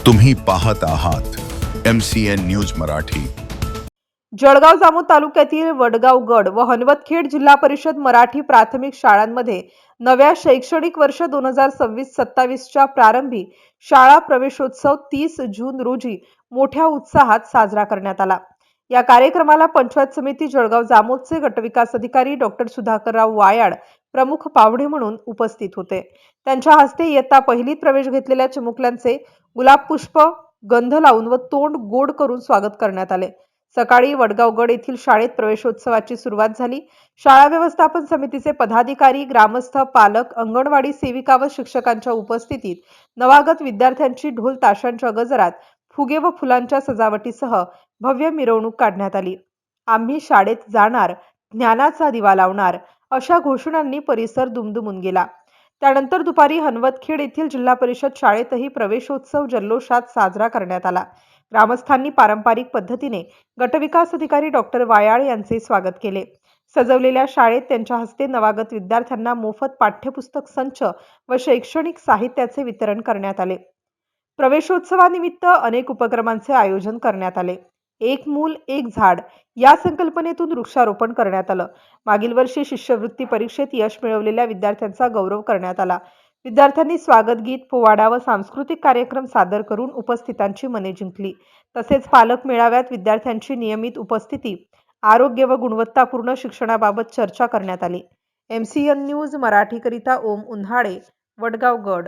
तुम्ही पाहत आहात MCN न्यूज मराठी। जळगाव जामोद तालुक्यातील वडगाव गड व हनवतखेड जिल्हा परिषद मराठी प्राथमिक शाळांमध्ये नव्या शैक्षणिक वर्ष 2026-27 च्या प्रारंभी शाळा प्रवेशोत्सव 30 जून रोजी मोठ्या उत्साहात साजरा करण्यात आला। या कार्यक्रमाला पंचायत समिती जळगाव जामोदचे गटविकास अधिकारी डॉक्टर सुधाकरराव वायाड प्रमुख पाहुणे म्हणून उपस्थित होते। त्यांच्या हस्ते इयत्ता पहिलीत प्रवेश घेतलेल्या चिमुकल्यांचे गुलाब पुष्प, गंध लावून व तोंड गोड करून स्वागत करण्यात आले। सकाळी वडगावगड येथील शाळेत प्रवेशोत्सवाची सुरुवात झाली। शाळा व्यवस्थापन समितीचे पदाधिकारी, ग्रामस्थ, पालक, अंगणवाडी सेविका व शिक्षकांच्या उपस्थितीत नवागत विद्यार्थ्यांची ढोल ताशांच्या गजरात, फुगे व फुलांच्या सजावटीसह भव्य मिरवणूक काढण्यात आली। आम्ही शाळेत जाणार, ज्ञानाचा दिवा लावणार अशा घोषणांनी परिसर दुमदुमून गेला। त्यानंतर दुपारी हनवतखेड येथील जिल्हा परिषद शाळेतही प्रवेशोत्सव जल्लोषात साजरा करण्यात आला। ग्रामस्थांनी पारंपरिक पद्धतीने गटविकास अधिकारी डॉक्टर वायाळ यांचे स्वागत केले। सजवलेल्या शाळेत त्यांच्या हस्ते नवागत विद्यार्थ्यांना मोफत पाठ्यपुस्तक संच व शैक्षणिक साहित्याचे वितरण करण्यात आले। प्रवेशोत्सवानिमित्त अनेक उपक्रमांचे आयोजन करण्यात आले। एक मूल एक झाड या संकल्पनेतून वृक्षारोपण करण्यात आलं। मागील वर्षी शिष्यवृत्ती परीक्षेत यश मिळवलेल्या विद्यार्थ्यांचा गौरव करण्यात आला। विद्यार्थ्यांनी स्वागत गीत, पोवाडा व सांस्कृतिक कार्यक्रम सादर करून उपस्थितांची मने जिंकली। तसेच पालक मेळाव्यात विद्यार्थ्यांची नियमित उपस्थिती, आरोग्य व गुणवत्तापूर्ण शिक्षणाबाबत चर्चा करण्यात आली। MCN न्यूज मराठीकरिता ओम उन्हाळे, वडगाव गड।